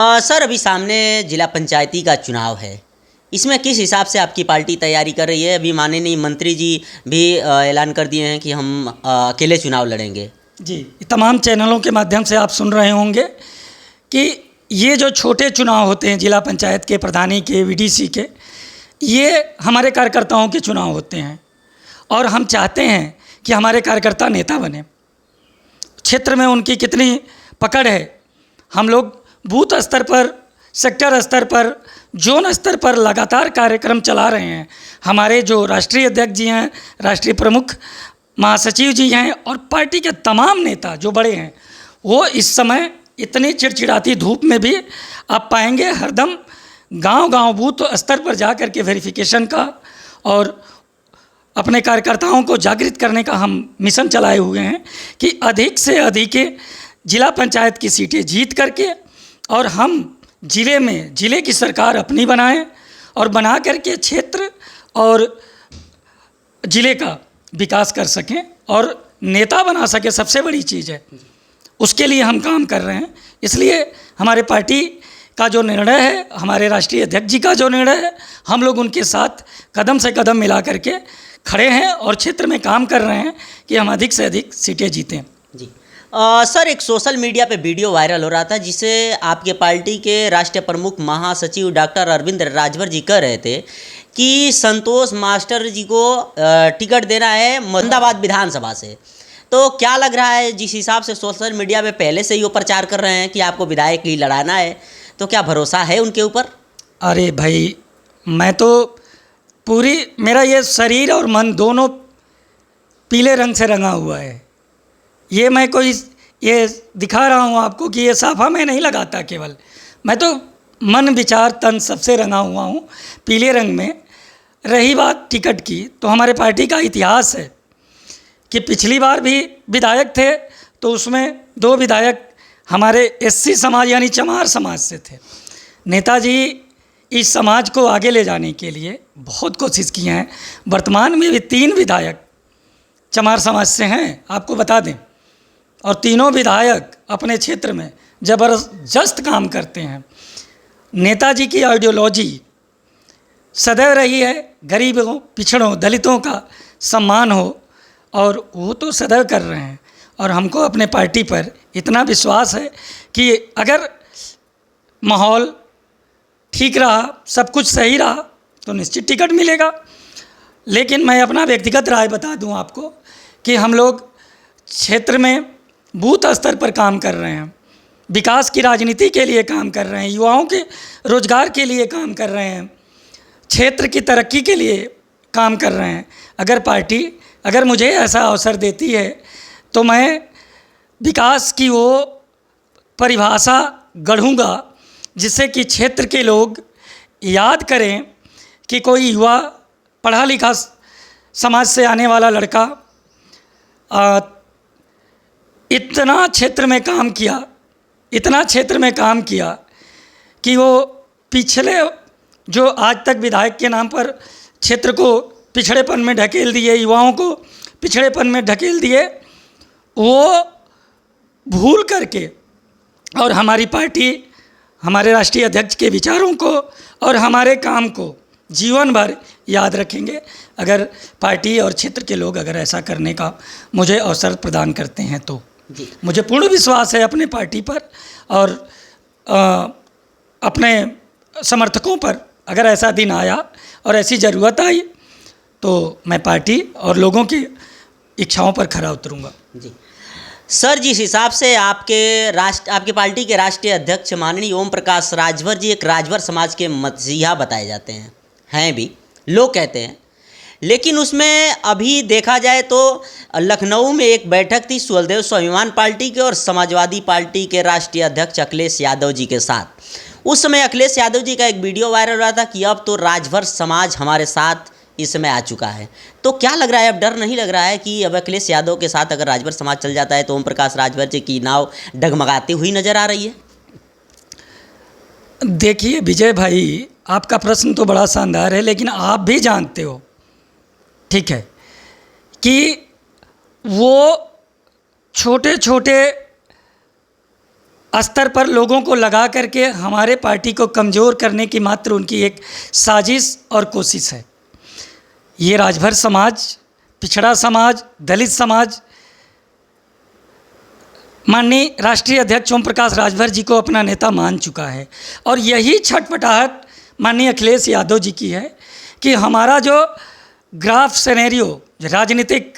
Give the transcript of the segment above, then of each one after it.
Sir अभी सामने जिला पंचायती का चुनाव है। इसमें किस हिसाब से आपकी पार्टी तैयारी कर रही है? अभी माननीय मंत्री जी भी ऐलान कर दिए हैं कि हम अकेले चुनाव लड़ेंगे। जी, तमाम चैनलों के माध्यम से आप सुन रहे होंगे कि ये जो छोटे चुनाव होते हैं जिला पंचायत के, प्रधानी के, वीडीसी के, ये हमारे कार्यकर्ताओं के चुनाव होते हैं और हम चाहते हैं कि हमारे कार्यकर्ता नेता बने। क्षेत्र में उनकी कितनी पकड़ है, हम लोग बूथ स्तर पर, सेक्टर स्तर पर, जोन स्तर पर लगातार कार्यक्रम चला रहे हैं। हमारे जो राष्ट्रीय अध्यक्ष जी हैं, राष्ट्रीय प्रमुख महासचिव जी हैं और पार्टी के तमाम नेता जो बड़े हैं, वो इस समय इतनी चिड़चिड़ाती धूप में भी आप पाएंगे हरदम गांव-गांव बूथ स्तर पर जा कर के वेरिफिकेशन का और अपने कार्यकर्ताओं को जागृत करने का हम मिशन चलाए हुए हैं कि अधिक से अधिक जिला पंचायत की सीटें जीत करके और हम जिले की सरकार अपनी बनाएं और बना करके क्षेत्र और ज़िले का विकास कर सकें और नेता बना सके। सबसे बड़ी चीज़ है, उसके लिए हम काम कर रहे हैं। इसलिए हमारे पार्टी का जो निर्णय है, हमारे राष्ट्रीय अध्यक्ष जी का जो निर्णय है, हम लोग उनके साथ कदम से कदम मिला करके खड़े हैं और क्षेत्र में काम कर रहे हैं कि हम अधिक से अधिक सीटें जीतें। जी सर, एक सोशल मीडिया पे वीडियो वायरल हो रहा था जिसे आपके पार्टी के राष्ट्रीय प्रमुख महासचिव डॉक्टर अरविंद राजभर जी कह रहे थे कि संतोष मास्टर जी को टिकट देना है मुरादाबाद विधानसभा से। तो क्या लग रहा है, जिस हिसाब से सोशल मीडिया पे पहले से ही वो प्रचार कर रहे हैं कि आपको विधायक ही लड़ाना है, तो क्या भरोसा है उनके ऊपर? अरे भाई, मैं तो मेरा ये शरीर और मन दोनों पीले रंग से रंगा हुआ है। ये मैं ये दिखा रहा हूँ आपको कि ये साफा मैं नहीं लगाता, केवल मैं तो मन विचार तन सबसे रंगा हुआ हूँ पीले रंग में। रही बात टिकट की, तो हमारे पार्टी का इतिहास है कि पिछली बार भी विधायक थे तो उसमें 2 विधायक हमारे एससी समाज यानी चमार समाज से थे। नेताजी इस समाज को आगे ले जाने के लिए बहुत कोशिश किए हैं। वर्तमान में भी 3 विधायक चमार समाज से हैं, आपको बता दें, और तीनों विधायक अपने क्षेत्र में ज़बरदस्त काम करते हैं। नेताजी की आइडियोलॉजी सदैव रही है गरीबों, पिछड़ों, दलितों का सम्मान हो, और वो तो सदैव कर रहे हैं। और हमको अपने पार्टी पर इतना विश्वास है कि अगर माहौल ठीक रहा, सब कुछ सही रहा, तो निश्चित टिकट मिलेगा। लेकिन मैं अपना व्यक्तिगत राय बता दूं आपको कि हम लोग क्षेत्र में बूथ स्तर पर काम कर रहे हैं, विकास की राजनीति के लिए काम कर रहे हैं, युवाओं के रोजगार के लिए काम कर रहे हैं, क्षेत्र की तरक्की के लिए काम कर रहे हैं। अगर पार्टी मुझे ऐसा अवसर देती है तो मैं विकास की वो परिभाषा गढ़ूँगा जिससे कि क्षेत्र के लोग याद करें कि कोई युवा पढ़ा लिखा समाज से आने वाला लड़का इतना क्षेत्र में काम किया कि वो पिछले जो आज तक विधायक के नाम पर क्षेत्र को पिछड़ेपन में ढकेल दिए, युवाओं को पिछड़ेपन में ढकेल दिए, वो भूल करके और हमारी पार्टी हमारे राष्ट्रीय अध्यक्ष के विचारों को और हमारे काम को जीवन भर याद रखेंगे अगर पार्टी और क्षेत्र के लोग अगर ऐसा करने का मुझे अवसर प्रदान करते हैं तो। मुझे पूर्ण विश्वास है अपने पार्टी पर और अपने समर्थकों पर। अगर ऐसा दिन आया और ऐसी ज़रूरत आई तो मैं पार्टी और लोगों की इच्छाओं पर खरा उतरूँगा। जी सर, जिस हिसाब से आपकी पार्टी के राष्ट्रीय अध्यक्ष माननीय ओम प्रकाश राजभर जी एक राजभर समाज के मसीहा बताए जाते हैं भी, लोग कहते हैं। लेकिन उसमें अभी देखा जाए तो लखनऊ में एक बैठक थी सुहलदेव स्वाभिमान पार्टी के और समाजवादी पार्टी के राष्ट्रीय अध्यक्ष अखिलेश यादव जी के साथ। उस समय अखिलेश यादव जी का एक वीडियो वायरल हुआ था कि अब तो राजभर समाज हमारे साथ इस समय आ चुका है। तो क्या लग रहा है, अब डर नहीं लग रहा है कि अब अखिलेश यादव के साथ अगर राजभर समाज चल जाता है तो ओम प्रकाश राजभर जी की नाव डगमगाती हुई नजर आ रही है? देखिए विजय भाई, आपका प्रश्न तो बड़ा शानदार है, लेकिन आप भी जानते हो, ठीक है, कि वो छोटे छोटे स्तर पर लोगों को लगा करके हमारे पार्टी को कमज़ोर करने की मात्र उनकी एक साजिश और कोशिश है। ये राजभर समाज, पिछड़ा समाज, दलित समाज माननीय राष्ट्रीय अध्यक्ष ओम प्रकाश राजभर जी को अपना नेता मान चुका है, और यही छटपटाहट माननीय अखिलेश यादव जी की है कि हमारा जो ग्राफ सिनेरियो, राजनीतिक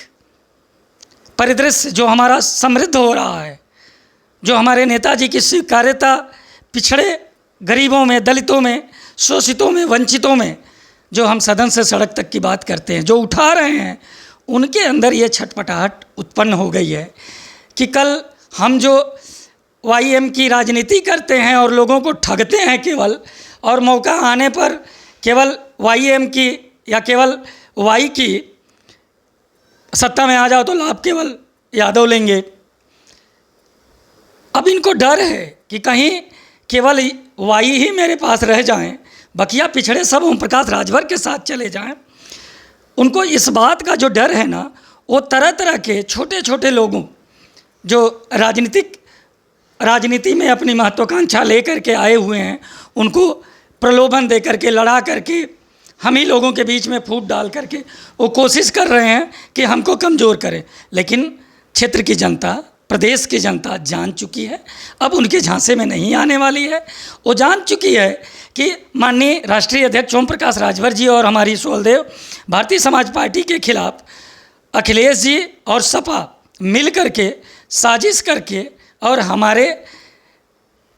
परिदृश्य जो हमारा समृद्ध हो रहा है, जो हमारे नेताजी की स्वीकार्यता पिछड़े गरीबों में, दलितों में, शोषितों में, वंचितों में, जो हम सदन से सड़क तक की बात करते हैं, जो उठा रहे हैं, उनके अंदर ये छटपटाहट उत्पन्न हो गई है कि कल हम जो YM की राजनीति करते हैं और लोगों को ठगते हैं केवल, और मौका आने पर केवल YM की या केवल Y की सत्ता में आ जाओ तो लाभ केवल यादव लेंगे। अब इनको डर है कि कहीं केवल Y ही मेरे पास रह जाएं, बकिया पिछड़े सब ओम प्रकाश राजभर के साथ चले जाएं। उनको इस बात का जो डर है ना, वो तरह तरह के छोटे छोटे लोगों जो राजनीति में अपनी महत्वाकांक्षा लेकर के आए हुए हैं, उनको प्रलोभन दे करके, लड़ा करके, हम ही लोगों के बीच में फूट डाल करके वो कोशिश कर रहे हैं कि हमको कमज़ोर करें। लेकिन क्षेत्र की जनता, प्रदेश की जनता जान चुकी है, अब उनके झांसे में नहीं आने वाली है। वो जान चुकी है कि माननीय राष्ट्रीय अध्यक्ष ओम प्रकाश राजभर जी और हमारी सोलदेव भारतीय समाज पार्टी के खिलाफ अखिलेश जी और सपा मिल करके साजिश करके और हमारे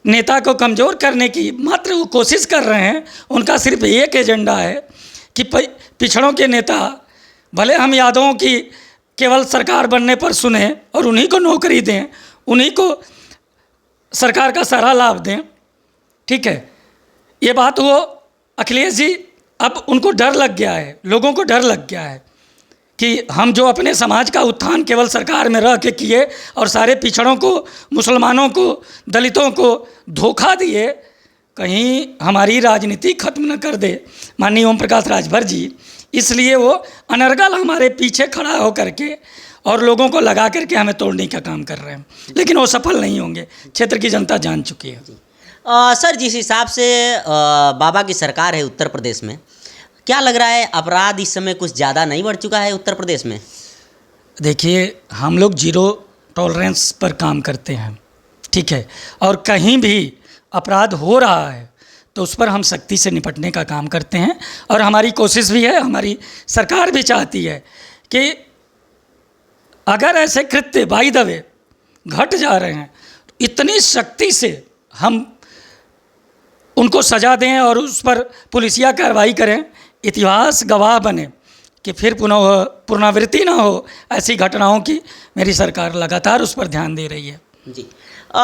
नेता को कमज़ोर करने की मात्र वो कोशिश कर रहे हैं। उनका सिर्फ एक एजेंडा है कि पिछड़ों के नेता भले हम यादवों की केवल सरकार बनने पर सुने और उन्हीं को नौकरी दें, उन्हीं को सरकार का सारा लाभ दें, ठीक है। ये बात वो अखिलेश जी, अब उनको डर लग गया है, लोगों को डर लग गया है कि हम जो अपने समाज का उत्थान केवल सरकार में रह के किए और सारे पिछड़ों को, मुसलमानों को, दलितों को धोखा दिए, कहीं हमारी राजनीति खत्म न कर दे माननीय ओम प्रकाश राजभर जी। इसलिए वो अनर्गल हमारे पीछे खड़ा होकर के और लोगों को लगा करके हमें तोड़ने का काम कर रहे हैं, लेकिन वो सफल नहीं होंगे। क्षेत्र की जनता जान चुकी है। सर, जिस हिसाब से बाबा की सरकार है उत्तर प्रदेश में, क्या लग रहा है अपराध इस समय कुछ ज़्यादा नहीं बढ़ चुका है उत्तर प्रदेश में? देखिए, हम लोग जीरो टॉलरेंस पर काम करते हैं, ठीक है, और कहीं भी अपराध हो रहा है तो उस पर हम सख्ती से निपटने का काम करते हैं। और हमारी कोशिश भी है, हमारी सरकार भी चाहती है कि अगर ऐसे कृत्य बाय द वे घट जा रहे हैं तो इतनी सख्ती से हम उनको सज़ा दें और उस पर पुलिसिया कार्रवाई करें, इतिहास गवाह बने कि फिर पुनरावृत्ति ना हो ऐसी घटनाओं की। मेरी सरकार लगातार उस पर ध्यान दे रही है। जी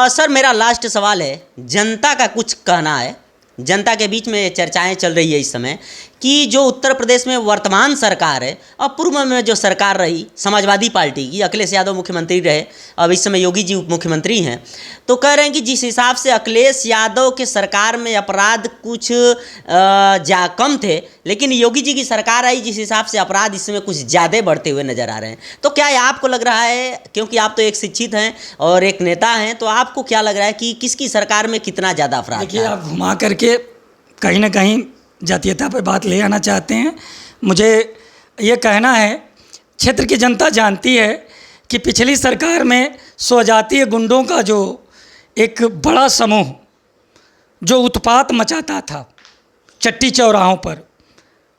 सर, मेरा लास्ट सवाल है, जनता का कुछ कहना है, जनता के बीच में चर्चाएं चल रही है इस समय कि जो उत्तर प्रदेश में वर्तमान सरकार है और पूर्व में जो सरकार रही समाजवादी पार्टी की, अखिलेश यादव मुख्यमंत्री रहे, अब इस समय योगी जी उप मुख्यमंत्री हैं, तो कह रहे हैं कि जिस हिसाब से अखिलेश यादव के सरकार में अपराध कुछ कम थे, लेकिन योगी जी की सरकार आई जिस हिसाब से अपराध इस समय कुछ ज़्यादा बढ़ते हुए नज़र आ रहे हैं, तो क्या आपको लग रहा है, क्योंकि आप तो एक शिक्षित हैं और एक नेता हैं, तो आपको क्या लग रहा है कि किसकी सरकार में कितना ज़्यादा अपराध? देखिए, आप घुमा करके कहीं ना कहीं जातीयता पर बात ले आना चाहते हैं। मुझे ये कहना है, क्षेत्र की जनता जानती है कि पिछली सरकार में स्वजातीय गुंडों का जो एक बड़ा समूह जो उत्पात मचाता था चट्टी चौराहों पर,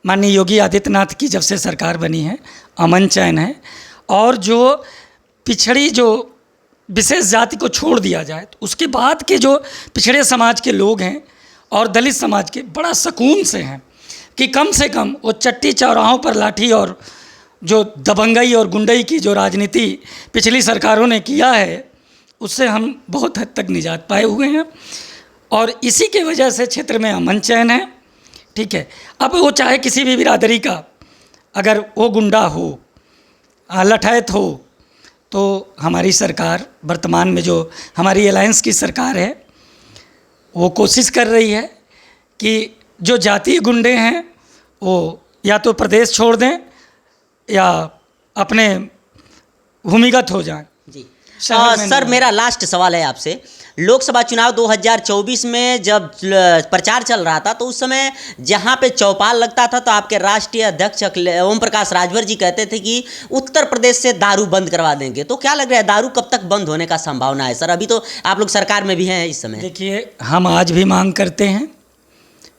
माननीय योगी आदित्यनाथ की जब से सरकार बनी है अमन चैन है, और जो पिछड़ी जो विशेष जाति को छोड़ दिया जाए तो उसके बाद के जो पिछड़े समाज के लोग हैं और दलित समाज के बड़ा सुकून से हैं कि कम से कम वो चट्टी चौराहों पर लाठी और जो दबंगई और गुंडई की जो राजनीति पिछली सरकारों ने किया है उससे हम बहुत हद तक निजात पाए हुए हैं, और इसी के वजह से क्षेत्र में अमन चैन है, ठीक है। अब वो चाहे किसी भी बिरादरी का अगर वो गुंडा हो, लठैत हो, तो हमारी सरकार वर्तमान में जो हमारी अलायंस की सरकार है वो कोशिश कर रही है कि जो जातीय गुंडे हैं वो या तो प्रदेश छोड़ दें या अपने भूमिगत हो जाएं। जी सर, मेरा लास्ट सवाल है आपसे, लोकसभा चुनाव 2024 में जब प्रचार चल रहा था तो उस समय जहां पे चौपाल लगता था तो आपके राष्ट्रीय अध्यक्ष ओम प्रकाश राजभर जी कहते थे कि उत्तर प्रदेश से दारू बंद करवा देंगे। तो क्या लग रहा है दारू कब तक बंद होने का संभावना है सर? अभी तो आप लोग सरकार में भी हैं इस समय। देखिए, हम आज भी मांग करते हैं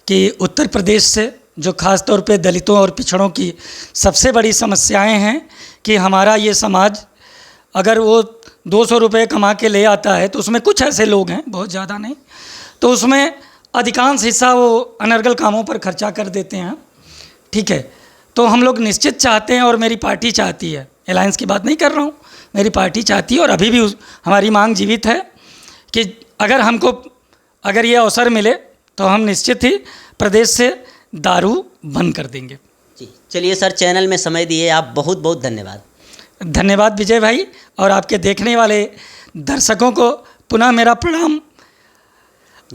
कि उत्तर प्रदेश से जो ख़ास तौर पे दलितों और पिछड़ों की सबसे बड़ी समस्याएं हैं कि हमारा ये समाज अगर वो 200 रुपये कमा के ले आता है तो उसमें कुछ ऐसे लोग हैं, बहुत ज़्यादा नहीं, तो उसमें अधिकांश हिस्सा वो अनर्गल कामों पर खर्चा कर देते हैं। ठीक है, तो हम लोग निश्चित चाहते हैं और मेरी पार्टी चाहती है, अलायंस की बात नहीं कर रहा हूँ, मेरी पार्टी चाहती है और अभी भी हमारी मांग जीवित है कि अगर ये अवसर मिले तो हम निश्चित ही प्रदेश से दारू बंद कर देंगे। जी चलिए सर, चैनल में समय दिए आप बहुत बहुत धन्यवाद। धन्यवाद विजय भाई, और आपके देखने वाले दर्शकों को पुनः मेरा प्रणाम।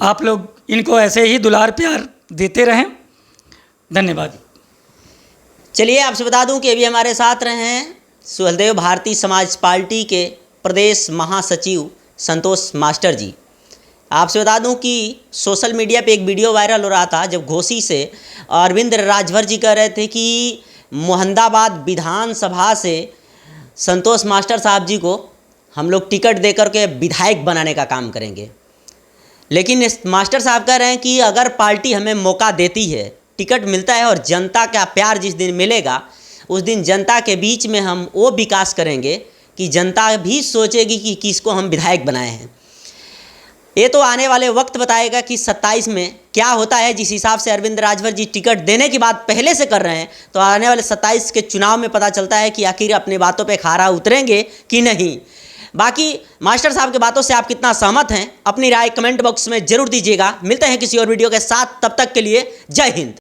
आप लोग इनको ऐसे ही दुलार प्यार देते रहें। धन्यवाद। चलिए आपसे बता दूं कि अभी हमारे साथ रहे हैं सुहलदेव भारतीय समाज पार्टी के प्रदेश महासचिव संतोष मास्टर जी। आपसे बता दूं कि सोशल मीडिया पे एक वीडियो वायरल हो रहा था जब घोसी से अरविंद राजभर जी कह रहे थे कि मोहम्मदाबाद विधानसभा से संतोष मास्टर साहब जी को हम लोग टिकट देकर के विधायक बनाने का काम करेंगे। लेकिन मास्टर साहब कह रहे हैं कि अगर पार्टी हमें मौका देती है, टिकट मिलता है और जनता का प्यार जिस दिन मिलेगा उस दिन जनता के बीच में हम वो विकास करेंगे कि जनता भी सोचेगी कि किसको हम विधायक बनाए हैं। ये तो आने वाले वक्त बताएगा कि 27 में क्या होता है। जिस हिसाब से अरविंद राजभर जी टिकट देने की बात पहले से कर रहे हैं तो आने वाले 27 के चुनाव में पता चलता है कि आखिर अपनी बातों पे खारा उतरेंगे कि नहीं। बाकी मास्टर साहब की बातों से आप कितना सहमत हैं, अपनी राय कमेंट बॉक्स में जरूर दीजिएगा। मिलते हैं किसी और वीडियो के साथ, तब तक के लिए जय हिंद।